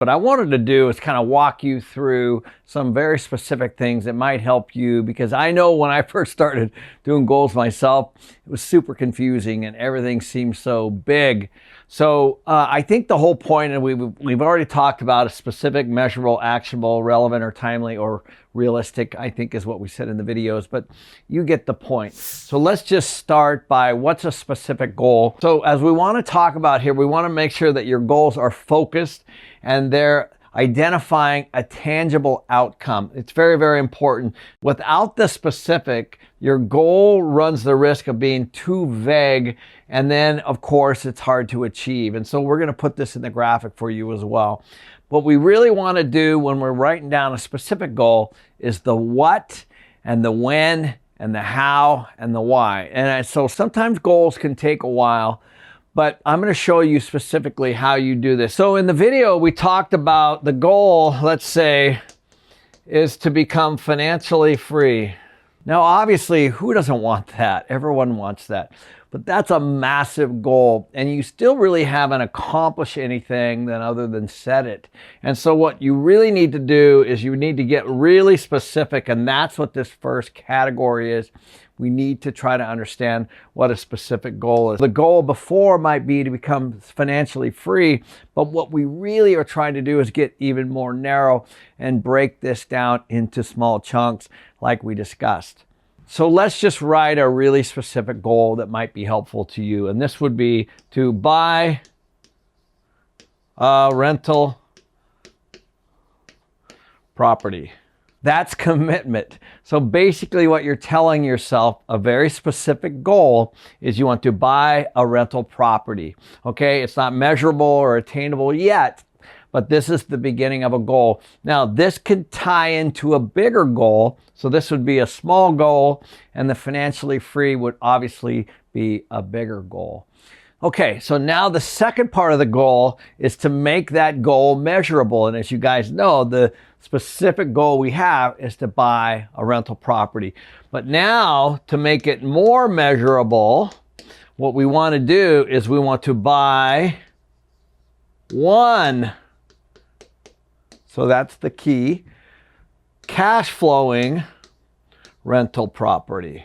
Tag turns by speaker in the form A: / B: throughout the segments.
A: What I wanted to do is kind of walk you through some very specific things that might help you, because I know when I first started doing goals myself, it was super confusing and everything seemed so big. So I think the whole point, and we've already talked about a specific, measurable, actionable, relevant, or timely, or realistic, I think is what we said in the videos, but you get the point. So let's just start by what's a specific goal. So as we want to talk about here, we want to make sure that your goals are focused and they're identifying a tangible outcome. It's very, very important. Without the specific, your goal runs the risk of being too vague, and then of course it's hard to achieve. And so we're going to put this in the graphic for you as well. What we really want to do when we're writing down a specific goal is the what and the when and the how and the why. And so sometimes goals can take a while, but I'm going to show you specifically how you do this. So in the video, we talked about the goal, let's say, is to become financially free. Now, obviously, who doesn't want that? Everyone wants that. But that's a massive goal, and you still really haven't accomplished anything other than set it. And so what you really need to do is you need to get really specific, and that's what this first category is. We need to try to understand what a specific goal is. The goal before might be to become financially free, but what we really are trying to do is get even more narrow and break this down into small chunks like we discussed. So let's just write a really specific goal that might be helpful to you. And this would be to buy a rental property. That's commitment. So basically what you're telling yourself, a very specific goal, is you want to buy a rental property. Okay, it's not measurable or attainable yet, but this is the beginning of a goal. Now, this could tie into a bigger goal. So this would be a small goal, and the financially free would obviously be a bigger goal. Okay, so now the second part of the goal is to make that goal measurable. And as you guys know, the specific goal we have is to buy a rental property. But now, to make it more measurable, what we want to do is we want to buy one, so that's the key, cash flowing rental property.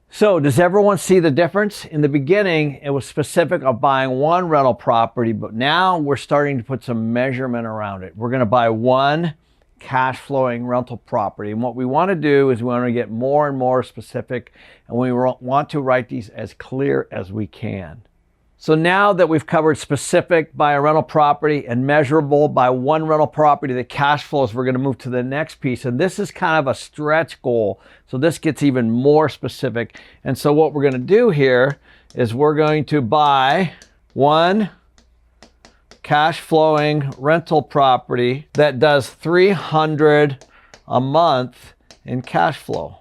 A: So does everyone see the difference? In the beginning, it was specific of buying one rental property, but now we're starting to put some measurement around it. We're going to buy one cash flowing rental property. And what we want to do is we want to get more and more specific, and we want to write these as clear as we can. So now that we've covered specific by a rental property and measurable by one rental property, the cash flows, we're going to move to the next piece. And this is kind of a stretch goal. So this gets even more specific. And so what we're going to do here is we're going to buy one cash flowing rental property that does $300 a month in cash flow.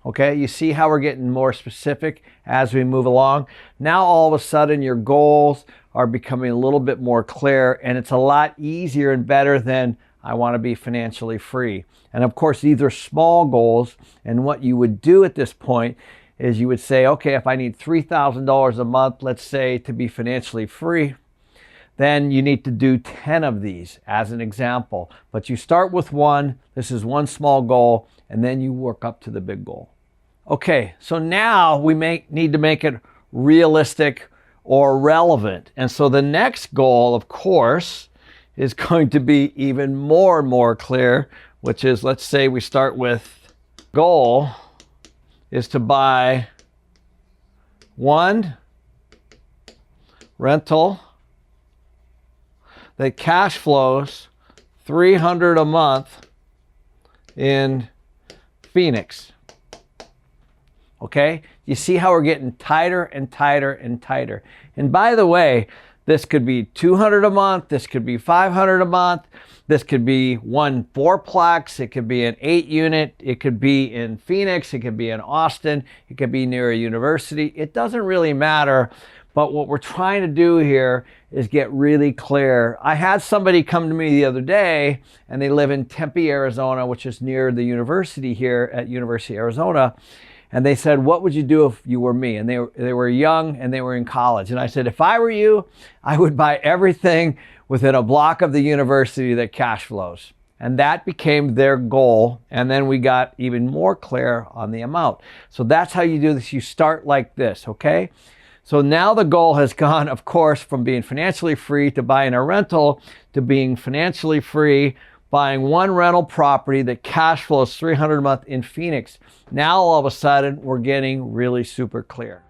A: Okay, you see how we're getting more specific as we move along. Now all of a sudden your goals are becoming a little bit more clear, and it's a lot easier and better than I want to be financially free. And of course, these are small goals, and what you would do at this point is you would say, okay, if I need $3,000 a month, let's say, to be financially free, then you need to do 10 of these as an example. But you start with one, this is one small goal, and then you work up to the big goal. Okay, so now we need to make it realistic or relevant. And so the next goal, of course, is going to be even more and more clear, which is, let's say we start with goal is to buy one rental that cash flows $300 a month in Phoenix. Okay, you see how we're getting tighter and tighter and tighter. And by the way, this could be $200 a month, this could be $500 a month, this could be one fourplex, it could be an 8-unit, it could be in Phoenix, it could be in Austin, it could be near a university. It doesn't really matter, but what we're trying to do here is get really clear. I had somebody come to me the other day, and they live in Tempe, Arizona, which is near the university here at University of Arizona. And they said, what would you do if you were me? And they were young and they were in college. And I said, if I were you, I would buy everything within a block of the university that cash flows. And that became their goal. And then we got even more clear on the amount. So that's how you do this. You start like this, okay? So now the goal has gone, of course, from being financially free to buying a rental to being financially free, buying one rental property that cash flows $300 a month in Phoenix. Now all of a sudden we're getting really super clear.